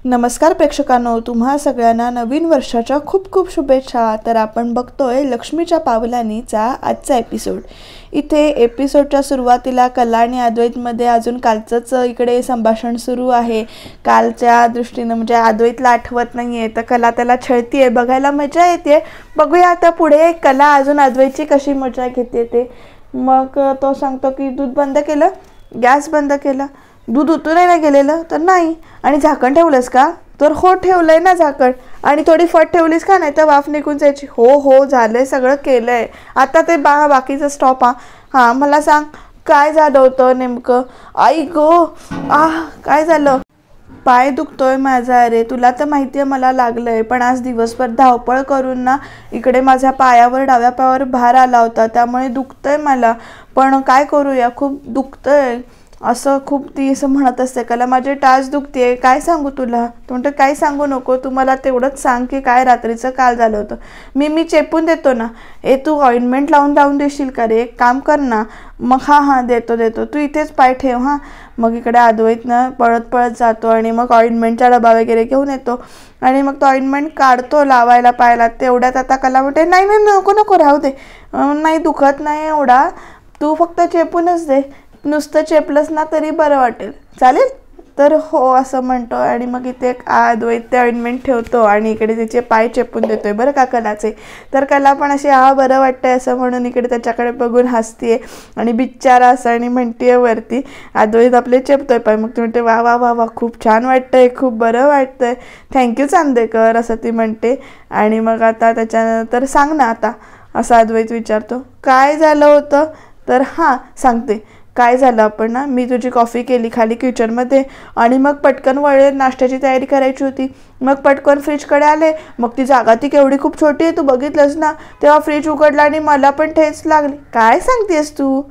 नमस्कार प्रेक्षकांनो, तुम्हा सगळ्यांना नवीन वर्षाच्या खूप खूप शुभेच्छा। तर आपण बघतोय लक्ष्मीच्या पावलांनीचा आजचा एपिसोड। इथे एपिसोडच्या सुरुवातीला कला आणि अद्वैतमध्ये अजून कालचंच इकडे संभाषण सुरू आहे। कालच्या दृष्टीनं म्हणजे अद्वैतला आठवत नाहीये तर कला त्याला छळतीये, बघायला मजा येते। बघूया आता पुढे कला अजून अद्वैतची कशी मजा घेते ते। मग तो सांगतो की दूध बंद केलं, गॅस बंद केला, दूध उतू नाही ना गेलेलं तर नाही, आणि झाकण ठेवलंस का तर हो ठेवलंय ना झाकण, आणि थोडी फट ठेवलीस का नाही तर वाफ निघून जायची, हो हो झालंय सगळं केलंय, आता ते बाकीचं स्टॉप। हां मला सांग काय झालं होतं नेमकं। आई गो काय झालं, पाय दुखतोय माझा। अरे तुला तर माहिती आहे मला लागलंय, पण आज दिवसभर धावपळ करून ना इकडे माझ्या पायावर डाव्या पायावर भार आला होता त्यामुळे दुखतंय मला, पण काय करूया खूप दुखतंय असं खूप ती असं म्हणत असते। कला माझे टाच दुखते, काय सांगू तुला। तो म्हणतो काही सांगू नको, तू मला तेवढंच सांग की काय रात्रीचं काल झालं होतं। मी चेपून देतो ना। तू ऑइंटमेंट लावून देशील का रे, एक काम कर ना। मग हां देतो, तू इथेच पाय ठेव हां। मग इकडे अद्वैत ना पळत जातो आणि मग ऑइंटमेंटचा डबा वगैरे घेऊन येतो आणि मग तो ऑइंटमेंट काढतो लावायला पायाला। तेवढ्यात आता कला म्हणते नाही नको राहू दे, नाही दुखत नाही एवढा, तू फक्त चेपूनच दे, नुसतं चेपलंस ना तरी बरं वाटेल, चालेल। तर हो असं म्हणतो आणि मग इथे अद्वैत ते ऑइंटमेंट ठेवतो आणि इकडे तिचे पाय चेपून देतोय बरं का कलाचे। तर कला पण अशी बरं वाटतंय असं म्हणून इकडे त्याच्याकडे बघून हसतीये आणि बिचारा असं आणि म्हणतीये वरती, अद्वैत आपले चेपतोय पाय। मग ती म्हणते वा वा वा वा खूप छान वाटतंय, खूप बरं वाटतंय, थँक्यू चांदेकर असं ती म्हणते। आणि मग आता त्याच्यानंतर सांग ना आता असं अद्वैत विचारतो, काय झालं होतं तर हां सांगते काय झालं। आपण ना मी तुझी कॉफी केली खाली किचनमध्ये आणि मग पटकन वळले, नाश्त्याची तयारी करायची होती, मग पटकन फ्रीजकडे आले, मग ती जागा ती केवढी खूप छोटी आहे तू बघितलंस ना, तेव्हा फ्रीज उघडला आणि मला पण ठेच लागली। काय सांगतेस तू,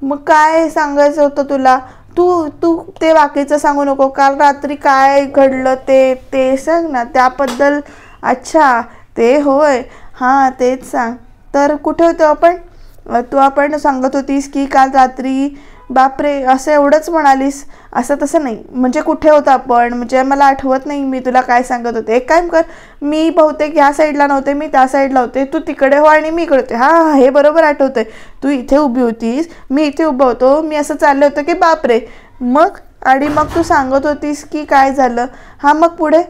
मग काय सांगायचं होतं तुला, तू ते बाकीचं सांगू नको, काल रात्री काय घडलं ते सांग ना त्याबद्दल। अच्छा ते होय, हां तेच सांग। तर कुठे होतो आपण सांगत होतीस की काल रात्री, बापरे असं एवढंच म्हणालीस, असं तसं नाही म्हणजे कुठे होतं आपण, म्हणजे मला आठवत नाही मी तुला काय सांगत होते। एक काम कर, मी बहुतेक ह्या साईडला नव्हते, मी त्या साईडला होते, तू तिकडे हो आणि मी इकडे होते। हां हे बरोबर आठवतंय, तू इथे उभी होतीस मी इथे उभं होतो, मी असं चाललं होतं की बापरे, मग आणि मग तू सांगत होतीस की काय झालं। हां मग पुढे,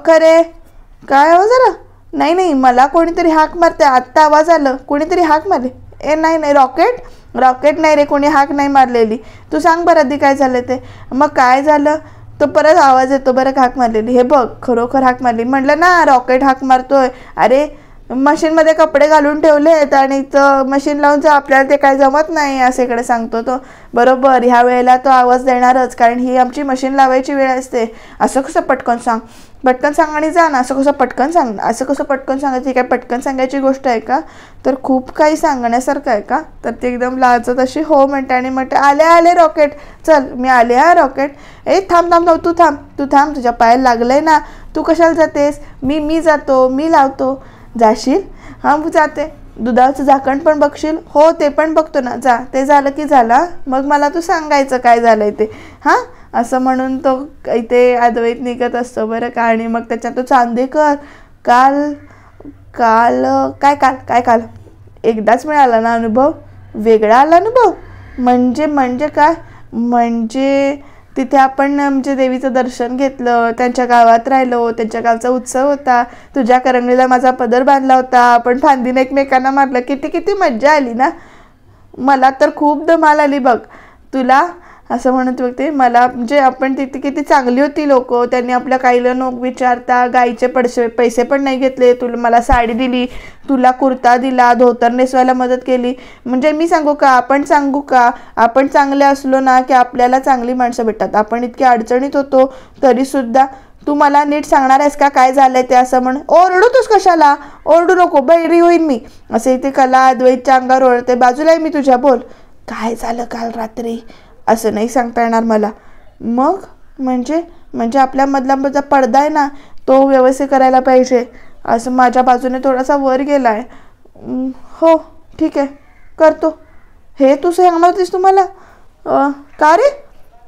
खरे काय आवाज आला, नाही मला कोणीतरी हाक मारते, आत्ता आवाज आलं कोणीतरी हाक मारले। नाही रॉकेट नाही रे, कोणी हाक नाही मारलेली, तू सांग बरं आधी काय झालं ते। मग काय झालं तो परत आवाज येतो बरं हाक मारलेली, हे बघ खरोखर हाक मारली, म्हटलं ना रॉकेट हाक मारतोय। अरे मशीनमध्ये कपडे घालून ठेवलेत आणि मशीन लावून आपल्याला ते काय जमत नाही असं इकडे सांगतो तो। बरोबर ह्या वेळेला तो आवाज देणारच, कारण ही आमची मशीन लावायची वेळ असते। असं कसं पटकन सांग आणि जा ना, असं कसं पटकन सांगायचं, ही काय पटकन सांगायची गोष्ट आहे का, तर खूप काही सांगण्यासारखं आहे का। तर ती एकदम लाजत अशी हो म्हणते आणि म्हणते आले रॉकेट, चल मी आले हा रॉकेट। थांब तू थांब तुझ्या पायाला लागलंय ना, तू कशाला जातेस, मी जातो, मी लावतो। जाशील, हां जाते। दुधाचं झाकण पण बघशील, हो ते पण बघतो ना, जा, ते झालं की झालं, मग मला तू सांगायचं काय झालंय ते हां असं म्हणून तो इथे अद्वैत निघत असतो बरं का। आणि मग त्याच्यात तो चांदेकर काल एकदाच मिळाला ना अनुभव, वेगळा आला अनुभव, म्हणजे काय, म्हणजे तिथे आपण म्हणजे देवीचं दर्शन घेतलं, त्यांच्या गावात राहिलो, त्यांच्या गावचा उत्सव होता, तुझ्या करंगळीला माझा पदर बांधला होता, आपण फांदीने एकमेकांना मारलं, किती मज्जा आली ना, मला तर खूप धमाल आली बघ। तुला असं म्हणत बघते, मला म्हणजे आपण तिथे किती चांगली होती लोक, त्यांनी आपल्या काहीला नको विचारता गाईचे पैसे पण नाही घेतले, मला साडी दिली, तुला कुर्ता दिला, धोतर नेसवायला मदत केली, म्हणजे मी सांगू का आपण चांगले असलो ना की आपल्याला चांगली माणसं भेटतात। आपण इतकी अडचणीत होतो तरी सुद्धा तू मला नीट सांगणार आहेस का काय झालंय ते, असं म्हण, ओरडतोस कशाला, ओरडू नको बहिरी होईन मी, असे इथे कला अद्वैतच्या अंगावर ओरडते, बाजूला आहे मी तुझ्या, बोल काय झालं काल रात्री, असं नाही सांगता येणार मला। मग म्हणजे आपल्या मधला पडदा आहे ना तो व्यवस्थित करायला पाहिजे, असं माझ्या बाजूने थोडासा वर गेलाय। हो ठीक आहे करतो, हे तू सांगणार होतीस तुम्हाला, का रे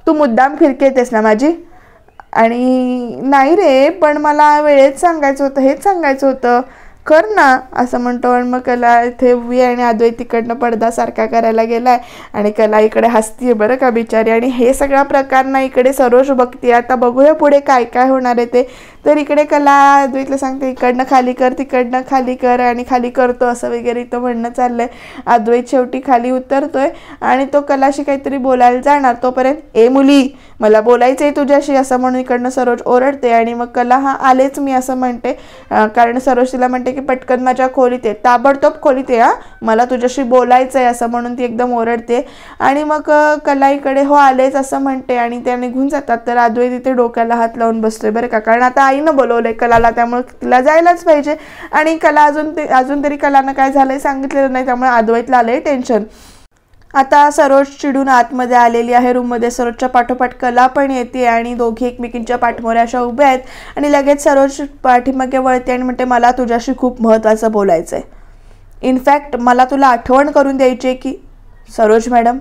तू मुद्दाम फिरकी येतेस ना माझी, आणि नाही रे, पण मला वेळेत सांगायचं होतं, हेच सांगायचं होतं, कर ना असं म्हणतो. आणि मग कला इथे उभी आहे आणि अद्वैत तिकडनं पडदा सारखा करायला गेलाय आणि कला इकडे हसतीये बरं का बिचारी. आणि हे सगळा प्रकार ना इकडे सरोज बघते. आता बघूया पुढे काय काय होणार आहे ते. तर इकडे कला अद्वैतला सांगते इकडनं खाली कर, तिकडनं खाली कर, आणि खाली करतो असं वगैरे इथं म्हणणं चाललंय. अद्वैत शेवटी खाली उतरतोय आणि तो कलाशी काहीतरी बोलायला जाणार, तोपर्यंत ए मुली मला बोलायचं आहे तुझ्याशी असं म्हणून इकडनं सरोज ओरडते. आणि मग कला हा आलेच मी असं म्हणते, कारण सरोज तिला म्हणते की पटकन माझ्या खोलीत आहे, ताबडतोब खोलीत आहे, हा मला तुझ्याशी बोलायचं आहे असं म्हणून ती एकदम ओरडते. आणि मग कला इकडे हो आलेच असं म्हणते आणि त्या निघून जातात. तर अद्वैत इथे डोक्याला हात लावून बसतोय बरं का, कारण आता आईनं बोलवलंय कलाला, त्यामुळे तिला जायलाच पाहिजे. आणि कला अजून तरी कलानं काय झालंय सांगितलेलं नाही, त्यामुळे अद्वैतला आलंय टेन्शन. आता सरोज चिडून आतमध्ये आलेली आहे रूममध्ये. सरोजच्या पाठोपाठ कला पण येते आणि दोघी एकमेकींच्या पाठमोऱ्या अशा उभ्या आहेत. आणि लगेच सरोज पाठीमागे वळते आणि म्हणते मला तुझ्याशी खूप महत्त्वाचं बोलायचं आहे. इनफॅक्ट मला तुला आठवण करून द्यायची आहे की सरोज मॅडम,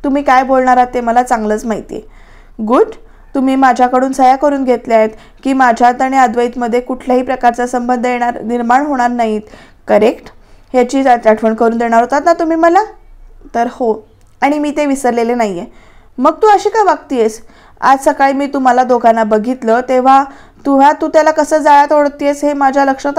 तुम्ही काय बोलणार आहात ते मला चांगलंच माहिती आहे. गुड, तुम्ही माझ्याकडून सह्या करून घेतल्या आहेत की माझ्यात आणि अद्वैतमध्ये कुठल्याही प्रकारचा संबंध निर्माण होणार नाहीत, करेक्ट? ह्याची आठवण करून देणार होतात ना तुम्ही मला? तर हो, आणि मी ते विसरलेले नाही आहे. मग तू अशी का वागतीयस? आज सकाळी मी तुम्हाला दोघांना बघितलं तेव्हा तू त्याला कसं जाळ्यात ओढतीयस हे माझ्या लक्षात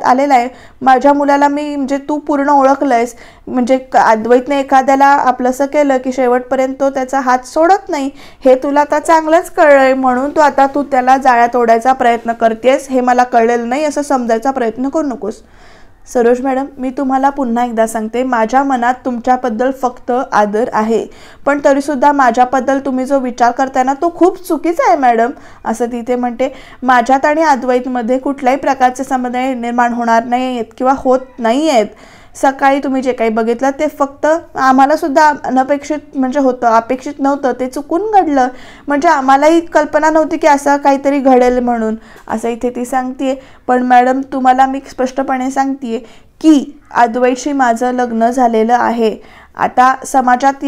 आलेलं आहे. माझ्या मुलाला म्हणजे तू पूर्ण ओळखलंयस. म्हणजे अद्वैतने एखाद्याला आपलंसं केलं की शेवटपर्यंत तो त्याचा हात सोडत नाही, हे तुला आता चांगलंच कळलंय, म्हणून तू त्याला जाळ्यात ओढायचा प्रयत्न करतेस हे मला कळलेलं नाही असं समजायचा प्रयत्न करू नकोस. सरोज मॅडम, मी तुम्हाला पुन्हा एकदा सांगते, माझ्या मनात तुमच्याबद्दल फक्त आदर आहे, पण तरीसुद्धा माझ्याबद्दल तुम्ही जो विचार करताय ना तो खूप चुकीचा आहे मॅडम असं तिथे म्हणते. माझ्यात आणि अद्वैतमध्ये कुठल्याही प्रकारचे संबंध निर्माण होणार नाही आहेत किंवा होत नाही आहेत. सकाळी तुम्ही जे काही बघितलं ते फक्त आम्हाला सुद्धा अनपेक्षित म्हणजे होतं, अपेक्षित नव्हतं, ते चुकून घडलं. म्हणजे आम्हालाही कल्पना नव्हती की असं काहीतरी घडेल म्हणून असं इथे ती सांगते. पण मॅडम तुम्हाला मी स्पष्टपणे सांगते की अद्वैतशी माझं लग्न झालेलं आहे. आता समाजात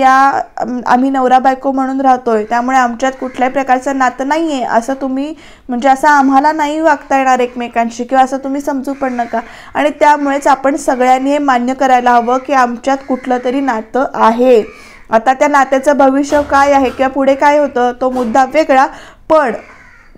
आम्ही नवरा बायको म्हणून राहतोय, त्यामुळे आमच्यात कुठल्याही प्रकारचं नातं नाही आहे असं तुम्ही म्हणजे असं आम्हाला नाही वागता येणार एकमेकांशी किंवा असं तुम्ही समजू पण नका. आणि त्यामुळेच आपण सगळ्यांनी हे मान्य करायला हवं की आमच्यात कुठलं तरी नातं आहे. आता त्या नात्याचं भविष्य काय आहे किंवा पुढे काय होतं तो मुद्दा वेगळा, पण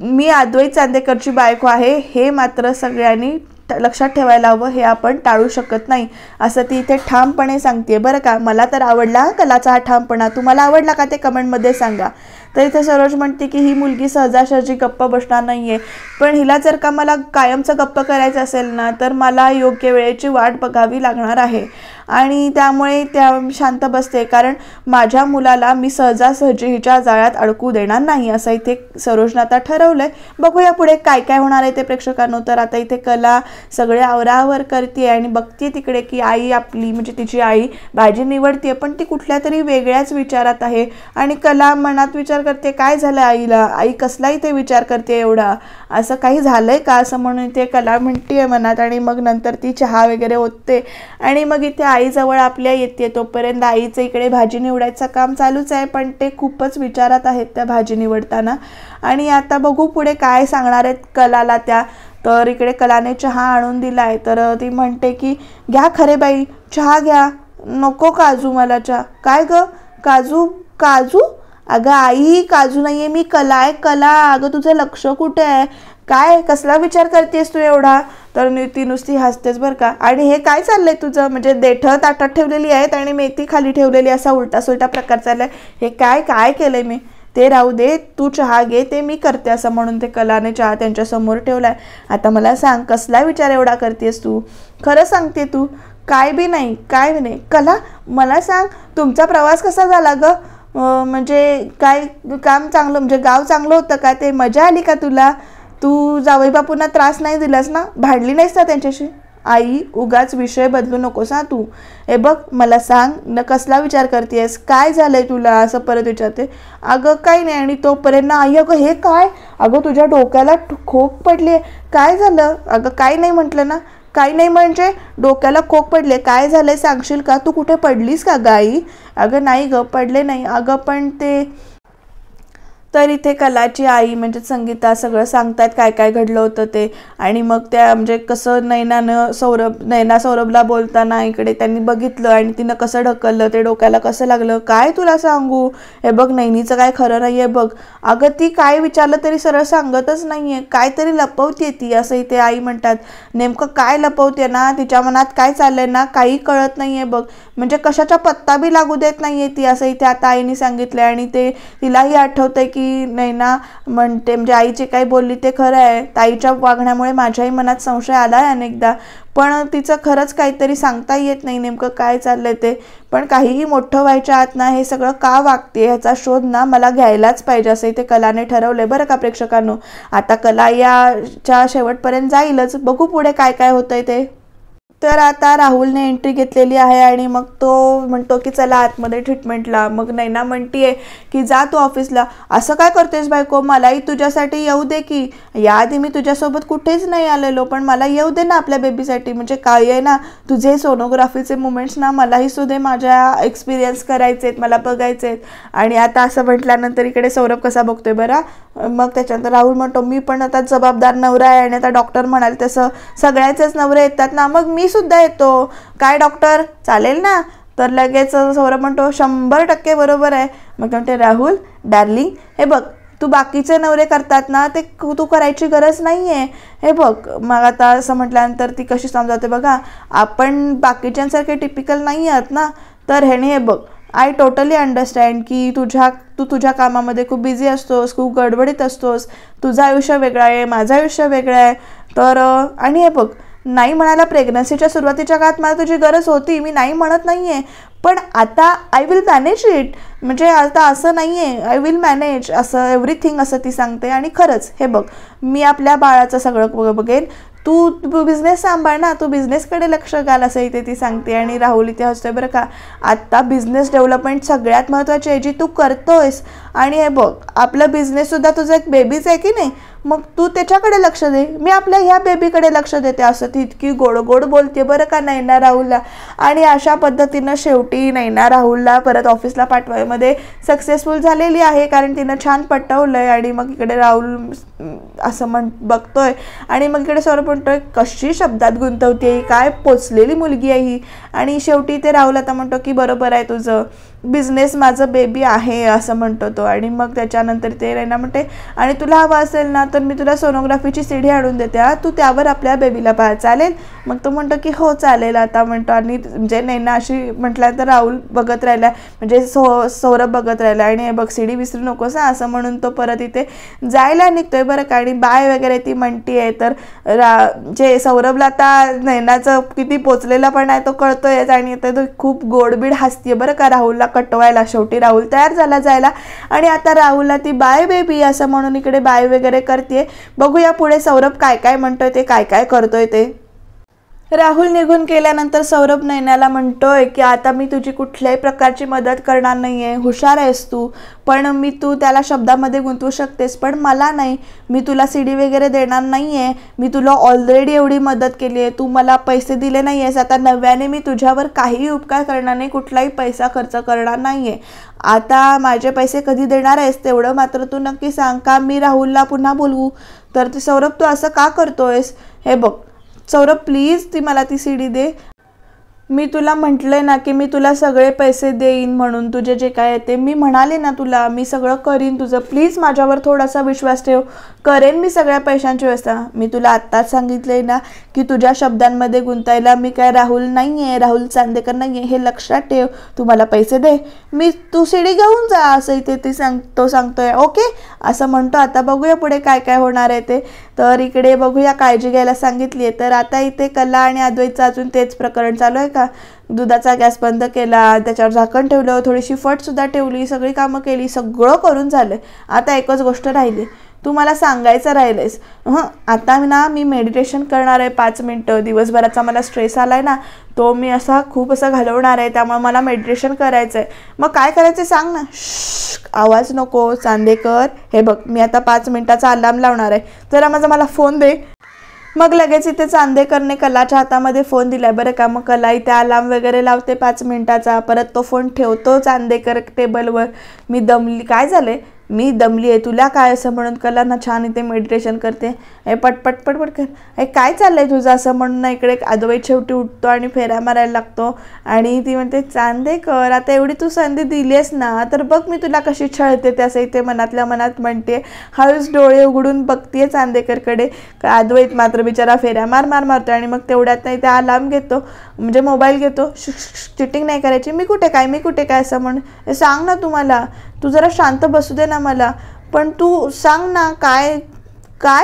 मी अद्वैत चांदेकरची बायको आहे हे मात्र सगळ्यांनी लक्षात ठेवायला हवं, हे आपण टाळू शकत नाही असं ती इथे ठामपणे सांगते बरं का. मला तर आवडला कलाचा हा ठामपणा, तुम्हाला आवडला का ते कमेंटमध्ये सांगा. तर इथे सरोज म्हणते की ही मुलगी सहजासहजी गप्प बसणार नाही आहे, पण हिला जर का मला कायमचं गप्प करायचं असेल ना तर मला योग्य वेळेची वाट बघावी लागणार आहे. आणि त्यामुळे त्या शांत बसते, कारण माझ्या मुलाला मी सहजासहजी हिच्या जाळ्यात अडकू देणार नाही असं इथे सरोजनं आता ठरवलंय. बघूया पुढे काय काय होणार आहे ते प्रेक्षकांनो. तर आता इथे कला सगळे आवरावर करते आणि बघते तिकडे की आई आपली म्हणजे तिची आई भाजी निवडते, पण ती कुठल्या तरी वेगळ्याच विचारात आहे. आणि कला मनात विचार करते काय झालं आईला, आई कसला इथे विचार करते एवढा, असं काही झालंय का असं म्हणून इथे कला म्हणते मनात. आणि मग नंतर ती चहा वगैरे ओतते आणि मग इथे आईजवळ आपल्या येते. तोपर्यंत आईचं इकडे भाजी निवडायचं काम चालूच आहे, पण ते खूपच विचारात आहेत त्या भाजी निवडताना. आणि आता बघू पुढे काय सांगणार आहेत कलाला त्या. तर इकडे कलाने चहा आणून दिलाय, तर ती म्हणते की घ्या खरे बाई चहा घ्या, नको काजू मला चहा. काय ग काजू? काजू? अगं आई काजू नाहीये, मी कला आहे कला. अगं तुझं लक्ष कुठे आहे? काय कसला विचार करतेस तू एवढा? तर ती नुसती हसतेच बरं का. आणि हे काय चाललंय तुझं, म्हणजे देठं ताटात ठेवलेली आहेत आणि मेथी खाली ठेवलेली, असा उलटा सुलटा प्रकार चाललाय. हे काय काय केलंय मी? ते राहू दे, तू चहा घे, ते मी करते असं म्हणून ते कलाने चहा त्यांच्यासमोर ठेवलाय. आता मला सांग कसला विचार एवढा करतेस तू? खरं सांगते तू? काय बी नाही काय नाही. कला मला सांग तुमचा प्रवास कसा झाला ग? म्हणजे काय काम चांगलं म्हणजे गाव चांगलं होतं का? ते मजा आली का तुला? तू जावई बापूंना त्रास नाही दिलास ना? भांडली नाहीस ना त्यांच्याशी? आई उगाच विषय बदलू नकोस हा तू. हे बघ मला सांग न कसला विचार करतेस, काय झालंय तुला असं परत विचारते. अगं काही नाही. आणि तोपर्यंत आई अगं हे काय? अगं तुझ्या डोक्याला खोक पडली, काय झालं? अगं काही नाही म्हटलं ना. काही नाही म्हणजे डोक्याला खोक पडले, काय झालंय सांगशील का? तू कुठे पडलीस का ग आई? अगं नाही ग पडले नाही. अगं पण तर इथे कलाची आई म्हणजे संगीता सगळं सांगतात काय काय घडलं होतं ते. आणि मग त्या म्हणजे कसं नैना सौरभला बोलताना इकडे त्यांनी बघितलं आणि तिनं कसं ढकललं, ते डोक्याला कसं लागलं. काय तुला सांगू, हे बघ नैनीचं काय खरं नाही आहे बघ. अगं ती काय विचारलं तरी सरळ सांगतच नाही आहे, काहीतरी लपवते ती, असं इथे आई म्हणतात. नेमकं काय लपवते ना, तिच्या मनात काय चाललंय ना काही कळत नाही आहे बघ. म्हणजे कशाचा पत्ता बी लागू देत नाही आहे ती, असं इथे आता आईने सांगितलं. आणि ते तिलाही आठवतंय की नैना म्हणते म्हणजे आई जे काही बोलली ते खरं आहे. ताईच्या वागण्यामुळे माझ्याही मनात संशय आला आहे अनेकदा, पण तिचं खरंच काहीतरी सांगता येत नाही नेमकं काय चाललंय ते. पण काहीही मोठं व्हायच्या आत ना हे सगळं का वागते ह्याचा शोध ना मला घ्यायलाच पाहिजे, असं इथे कलाने ठरवलंय बरं का प्रेक्षकांनो. आता कला याच्या शेवटपर्यंत जाईलच, बघू पुढे काय काय होतंय ते. तर आता राहुलने एंट्री घेतलेली आहे आणि मग तो म्हणतो की चला आतमध्ये ट्रीटमेंटला. मग नैना म्हणतीये की जा तू ऑफिसला. असं काय करतेस बायको, मलाही तुझ्यासाठी येऊ दे की. याआधी मी तुझ्यासोबत कुठेच नाही आलेलो, पण मला येऊ दे ना आपल्या बेबीसाठी. म्हणजे काय आहे ना, तुझे सोनोग्राफीचे मुमेंट्स ना मलाही सुद्धा माझ्या एक्सपिरियन्स करायचे आहेत, मला बघायचे आहेत. आणि आता असं म्हटल्यानंतर इकडे सौरभ कसा बघतोय बरं. मग त्याच्यानंतर राहुल म्हणतो मी पण आता जबाबदार नवरा आहे आणि आता डॉक्टर म्हणाल तसं सगळ्याचेच नवरे येतात ना, मग मी सुद्धा येतो. काय डॉक्टर चालेल ना. तर लगेच सौरभ म्हणतो 100% बरोबर आहे. मग म्हणते राहुल डार्लिंग हे बघ, तू बाकीचे नवरे करतात ना ते तू करायची गरज नाही आहे. हे बघ. मग आता असं म्हटल्यानंतर ती कशी समजावते बघा, आपण बाकीच्यांसारखे टिपिकल नाही आहात ना. तर ह्याने हे बघ, आय टोटली अंडरस्टँड की तू तुझ्या कामामध्ये खूप बिझी असतोस, खूप गडबडीत असतोस, तुझं आयुष्य वेगळं आहे, माझं आयुष्य वेगळं आहे. तर आणि हे बघ, नाही म्हणायला प्रेग्नन्सीच्या सुरुवातीच्या काळात मला तुझी गरज होती, मी नाही म्हणत नाही आहे, पण आता आय विल मॅनेज इट. म्हणजे आता असं नाही आहे, आय विल मॅनेज असं एव्हरीथिंग असं ती सांगते. आणि खरंच हे बघ, मी आपल्या बाळाचं सगळं बघेन, तू बिझनेस सांभाळ ना, तू बिझनेसकडे लक्ष घाल असं इथे ती सांगते. आणि राहुल इथे हसतोय बरं का. आत्ता बिझनेस डेव्हलपमेंट सगळ्यात महत्त्वाची आहे जी तू करतोयस. आणि हे बघ, आपलं बिझनेससुद्धा तुझं एक बेबीच आहे की नाही, मग तू त्याच्याकडे लक्ष दे, मी आपल्या ह्या बेबीकडे लक्ष देते. असं ती इतकी गोड गोड बोलते बरं का नैना राहुलला. आणि अशा पद्धतीनं शेवटी नैना राहुलला परत ऑफिसला पाठवायमध्ये सक्सेसफुल झालेली आहे, कारण तिनं छान पटवलंय. आणि मग इकडे राहुल असं बघतोय आणि मग इकडे सौरभ म्हणतोय कशी शब्दात गुंतवते, काय पोचलेली मुलगी आहे ही. आणि शेवटी ते राहुल आता म्हणतो की बरोबर आहे तुझं, बिझनेस माझं बेबी आहे असं म्हणतो तो. आणि मग त्याच्यानंतर ते नैना म्हणते आणि तुला हवं असेल ना तर मी तुला सोनोग्राफीची सीडी आणून देते, तू त्यावर आपल्या बेबीला पाहा चालेल. मग तो म्हणतो की हो चालेल आता म्हणतो. आणि म्हणजे नैना अशी म्हटल्यानंतर राहुल बघत राहिला, म्हणजे सौरभ बघत राहिला. आणि बघ सीडी विसरू नकोस असं म्हणून तो परत इथे जायला निघतोय बरं का. आणि बाय वगैरे ती म्हणतीये. तर जे सौरभला आता नैनाचं किती पोचलेला पण आहे तो कळतोय. आणि आता तो खूप गोडबीड हसतीये बरं का राहुलला कटवायला. शेवटी राहुल तयार झाला जायला आणि आता राहुलला ती बाय बेबी असं म्हणून इकडे बाय वगैरे करते. बघूया पुढे सौरभ काय काय म्हणतोय ते, काय काय करतोय ते. राहुल निघून गेल्यानंतर सौरभ नैनाला म्हणतोय की आता मी तुझी कुठल्याही प्रकारची मदत करणार नाही आहे, हुशार आहेस तू, पण तू त्याला शब्दामध्ये गुंतवू शकतेस पण मला नाही. मी तुला सीडी वगैरे देणार नाही आहे, मी तुला ऑलरेडी एवढी मदत केली आहे, तू मला पैसे दिले नाही आहेस, आता नव्याने मी तुझ्यावर काहीही उपकार करणार नाही, कुठलाही पैसा खर्च करणार नाही आहे. आता माझे पैसे कधी देणार आहेस तेवढं मात्र तू नक्की सांग, का मी राहुलला पुन्हा बोलवू. तर ते सौरभ तू असं का करतोयस. हे बघ सौरभ प्लीज मला ती सीडी दे. मी तुला म्हटलंय ना की मी तुला सगळे पैसे देईन म्हणून, तुझे जे काय ते मी म्हणाले ना तुला, मी सगळं करीन तुझं, प्लीज माझ्यावर थोडासा विश्वास ठेव, करेन मी सगळ्या पैशांची व्यवस्था. मी तुला आत्ताच सांगितलंय ना की तुझ्या शब्दांमध्ये गुंतायला मी काय राहुल नाही आहे, राहुल चांदेकर नाही आहे, हे लक्षात ठेव. तू मला पैसे दे, तू सीडी घेऊन जा असं इथे तो सांगतोय. ओके असं म्हणतो. आता बघूया पुढे काय काय होणार आहे ते. तर इकडे बघूया, काळजी घ्यायला सांगितली आहे. तर आता इथे कला आणि अद्वैतचं अजून तेच प्रकरण चालू आहे का. दुधाचा गॅस बंद केला, त्याच्यावर झाकण ठेवलं, थोडीशी फटसुद्धा ठेवली, सगळी कामं केली, सगळं करून झालं. आता एकच गोष्ट राहिली, तू मला सांगायचं राहिलेस. आता मी मेडिटेशन करणार आहे 5 मिनटं. दिवसभराचा मला स्ट्रेस आलाय ना, तो मी खूप घालवणार आहे, त्यामुळे मला मेडिटेशन करायचं आहे. मग काय करायचं सांग ना. आवाज नको चांदेकर. हे बघ मी आता 5 मिनिटाचा अलार्म लावणार आहे, जरा मला फोन दे. मग लगेच इथे चांदेकरने कलाच्या हातामध्ये फोन दिलाय बरं का. मग कला इथे अलार्म वगैरे लावते 5 मिनिटाचा, परत तो फोन ठेवतो चांदेकर टेबलवर. मी दमली, काय झालंय मी दमली आहे, तुला काय असं म्हणून कला ना छान इथे मेडिटेशन करते. हे पटपट पटपट कर, हे काय चाललंय तुझं असं म्हणून ना इकडे अद्वैत शेवटी उठतो आणि फेऱ्या मारायला लागतो. आणि ती म्हणते चांदेकर आता एवढी तू संधी दिलीस ना तर बघ मी तुला कशी छळते ते, असं इथे मनातल्या मनात म्हणते. हळूच डोळे उघडून बघतीये चांदेकरकडे. अद्वैत मात्र बिचारा फेऱ्या मारतो. आणि मग तेवढ्यात नाही ते अलार्म घेतो, म्हणजे मोबाईल घेतो. चिटिंग नाही करायची, मी कुठे काय असं म्हणून. सांग ना तुम्हाला, तू जरा शांत बसू दे ना मला, पण तू सांग ना काय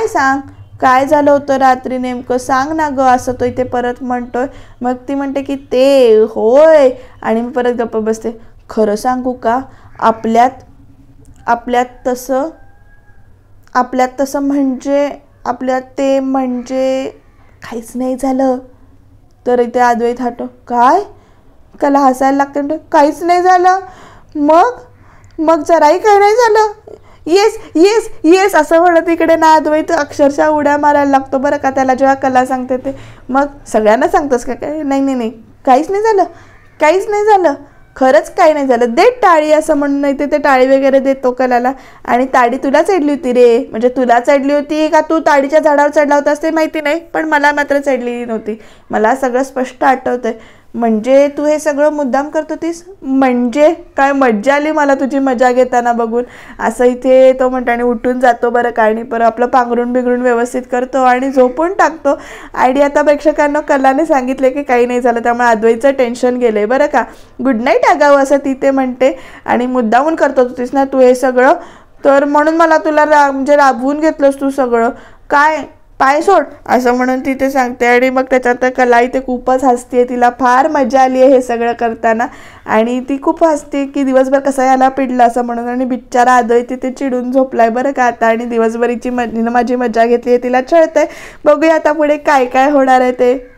सांग, काय झालं होतं रात्री नेमकं सांग ना ग, असं तो इथे परत म्हणतोय. मग ती म्हणते की ते होय, आणि मी परत गप्प बसते. खरं सांगू का, आपल्यात तसं म्हणजे काहीच नाही झालं. तर इथे अद्वैत हटो, काय कला हसायला लागते, म्हणते काहीच नाही झालं. मग जराही काही नाही झालं. येस येस येस असं म्हणत इकडे ना अद्वैत अक्षरशः उड्या मारायला लागतो बरं का. त्याला जेव्हा कला सांगते ते, मग सगळ्यांना सांगतोस का काय, नाही काहीच नाही झालं खरंच काही नाही झालं, दे टाळी असं म्हणून. नाही ते टाळी वगैरे देतो कलाला. आणि ताडी तुला चढली होती रे, म्हणजे तुला चढली होती का तू ताडीच्या झाडावर चढला होतास ते माहिती नाही, पण मला मात्र चढलेली नव्हती. मला सगळं स्पष्ट आठवतंय. म्हणजे तू हे सगळं मुद्दाम करत होतीस, म्हणजे काय मज्जा आली मला तुझी मजा घेताना बघून, असं इथे तो म्हणतो. आणि उठून जातो बरं का. आणि परत आपलं पांघरून बिघरून व्यवस्थित करतो आणि झोपून टाकतो. आणि आता प्रेक्षकांना कलाने सांगितले की काही नाही झालं, त्यामुळे अद्वैतचं टेन्शन गेलंय बरं का. गुड नाईट आगावं असं तिथे म्हणते. आणि मुद्दामून करत होतीस ना तू हे सगळं, तर म्हणून मला तुला म्हणजे राबवून घेतलंस तू सगळं, काय पाय सोड असं म्हणून तिथे सांगते. आणि मग त्याच्यात कला इथे खूपच हसते, तिला फार मजा आली आहे हे सगळं करताना. आणि ती खूप हसते की दिवसभर कसा याला पिडलं असं म्हणून. आणि बिचारा अद्वैत तिथे चिडून झोपलाय बरं का आता. आणि दिवसभरीची माझी मजा घेतली आहे, तिला छळतंय. बघूया आता पुढे काय होणार आहे ते.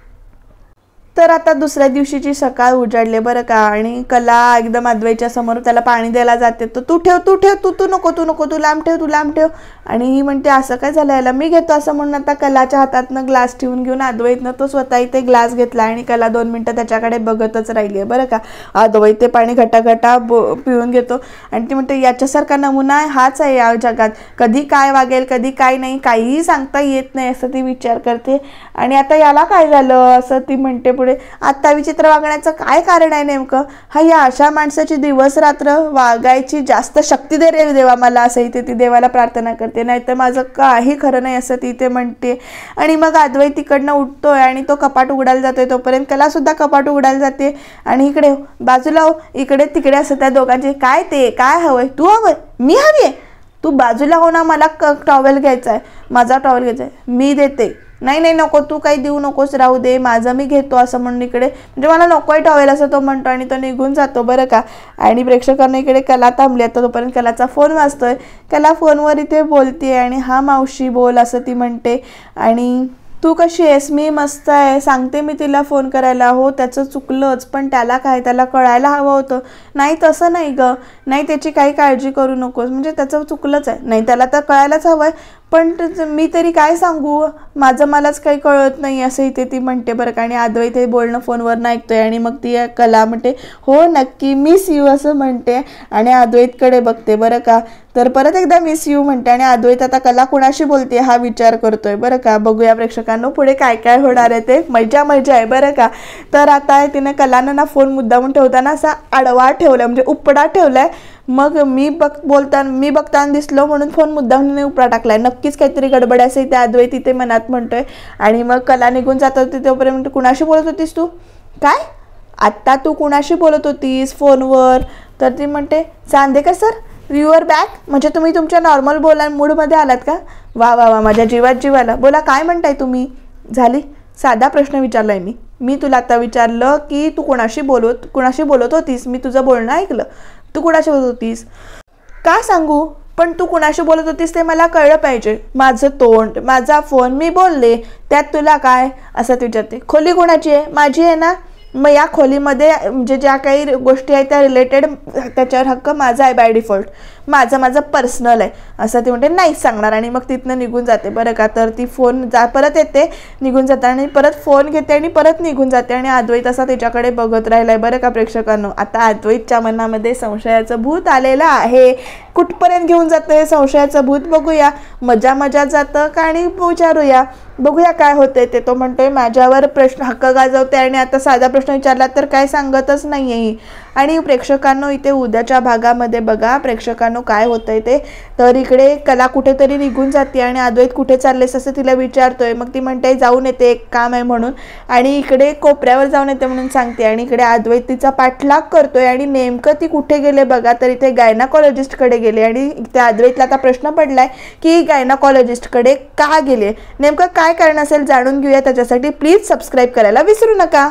तर आता दुसऱ्या दिवशीची सकाळ उजाडले बरं का. आणि कला एकदम अद्वैतच्या समोर त्याला पाणी द्यायला जाते. तर तू ठेव तू नको तू लांब ठेव. आणि ही म्हणते असं काय झालं याला, मी घेतो असं म्हणून आता कलाच्या हातातनं ग्लास ठेवून घेऊन अद्वैतनं तो स्वतः इथे ग्लास घेतला. आणि कला 2 मिनटं त्याच्याकडे बघतच राहिली आहे बरं का. अद्वैत ते पाणी घटाघटा पिऊन घेतो. आणि ती म्हणते याच्यासारखा नमुना हाच आहे या जगात, कधी काय वागेल कधी काय नाही काहीही सांगता येत नाही असं ती विचार करते. आणि आता याला काय झालं असं ती म्हणते पुढे. आता विचित्र वागण्याचं काय कारण आहे नेमकं, या अशा माणसाची दिवस रात्र वागायची जास्त शक्ती दे रे देवा मला, असं इथे ती देवाला प्रार्थना करते, नाही तर माझं काही खरं नाही असं ती इथे म्हणते. आणि मग अद्वैत तिकडनं उठतोय आणि तो कपाट उघडायला जातोय. तोपर्यंत कला सुद्धा कपाट उघडायला जाते. आणि इकडे बाजूला हो इकडे तिकडे असं त्या दोघांचे काय हवंय, तू हवंय मी हवी आहे, तू बाजूला हो ना, मला टॉवेल घ्यायचा आहे, माझा टॉवेल घ्यायचा आहे, मी देते. नाही नको तू काही देऊ नकोस, राहू दे माझं मी घेतो असं म्हणून इकडे, म्हणजे मला नकोय टॉवेल असं तो म्हणतो. आणि तो निघून जातो बरं का. आणि प्रेक्षकांना इकडे कला थांबली. आता तोपर्यंत कलाचा फोन वाजतोय. कला फोनवर इथे बोलते. आणि हा मावशी बोल असं ती म्हणते. आणि तू कशी आहेस, मी मस्त आहे, सांगते मी तिला फोन करायला. हो त्याचं चुकलंच, पण त्याला काय, त्याला कळायला हवं होतं. नाही तसं नाही ग, नाही त्याची काही काळजी करू नकोस, म्हणजे त्याचं चुकलंच आहे, नाही त्याला तर कळायलाच हवं आहे, पण मी तरी काय सांगू, मलाच काही कळत नाही असं इथे ती म्हणते बरं का. आणि अद्वैत हे बोलणं फोनवर ऐकतोय. आणि मग ती कला म्हणते हो नक्की मिस यू असं म्हणते. आणि अद्वैतकडे बघते बरं का. तर परत एकदा मिस यू म्हणते. आणि अद्वैत आता कला कुणाशी बोलते हा विचार करतोय बरं का. बघूया प्रेक्षकांनो पुढे काय होणार आहे ते. मजा आहे बरं का. तर आता तिने कलानं ना फोन मुद्दामून ठेवताना असा आडवा ठेवलाय, म्हणजे उपडा ठेवलाय. मग मी बघताना दिसलो म्हणून फोन मुद्दामून उपडा टाकलाय, नक्कीच काहीतरी गडबड असेल ते अद्वैत तिथे मनात म्हणतोय. आणि मग कला निघून जात होती तोपर्यंत कुणाशी बोलत होतीस तू, काय आत्ता तू कुणाशी बोलत होतीस फोनवर. तर ती म्हणते Chandekar sir you are back, म्हणजे तुम्ही तुमच्या नॉर्मल मूडमध्ये आलात का. वा माझ्या जीवाला बोला, काय म्हणताय तुम्ही. झाली साधा प्रश्न विचारलाय मी तुला आता विचारलं की तू कुणाशी बोलत होतीस, मी तुझं बोलणं ऐकलं, तू कुणाशी बोलत होतीस. का सांगू, पण तू कुणाशी बोलत होतीस ते मला कळलं पाहिजे. माझं तोंड, माझा फोन, मी बोलले, त्यात तुला काय असं विचारते. खोली कोणाची आहे, माझी आहे ना, मग या खोलीमध्ये म्हणजे ज्या काही गोष्टी आहेत त्या रिलेटेड त्याच्यावर हक्क माझा आहे बाय डिफॉल्ट. माझं पर्सनल आहे असं ती म्हणते, नाही सांगणार, आणि मग तिथनं निघून जाते बरं का. तर ती फोन परत येते, निघून जाते आणि परत फोन घेते आणि परत निघून जाते आणि अद्वैत असा तिच्याकडे बघत राहिलाय बरं का प्रेक्षकांनो. आता अद्वैतच्या मनामध्ये संशयाचं भूत आलेलं आहे. कुठपर्यंत घेऊन जातं हे संशयाचं भूत बघूया. मजा जातं का आणि विचारूया, बघूया काय होतंय ते. तो म्हणतोय माझ्यावर प्रश्न हक्क गाजवते आणि आता साधा प्रश्न विचारला तर काय सांगतच नाहीये ही. आणि प्रेक्षकांनो इथे उद्याच्या भागामध्ये बघा प्रेक्षकांनो काय होतंय ते. तर इकडे कला कुठेतरी निघून जाते आणि अद्वैत कुठे चाललेस असं तिला विचारतोय. मग ती म्हणते जाऊन येते, एक काम आहे म्हणून, आणि इकडे कोपऱ्यावर जाऊन येते म्हणून सांगते. आणि इकडे अद्वैत तिचा पाठलाग करतोय आणि नेमकं ती कुठे गेले बघा, तर इथे गायनाकॉलॉजिस्टकडे गेले. आणि इथे अद्वैतला आता प्रश्न पडलाय की गायनाकॉलॉजिस्टकडे का गेले, नेमकं काय कारण असेल जाणून घेऊया. त्याच्यासाठी प्लीज सबस्क्राईब करायला विसरू नका.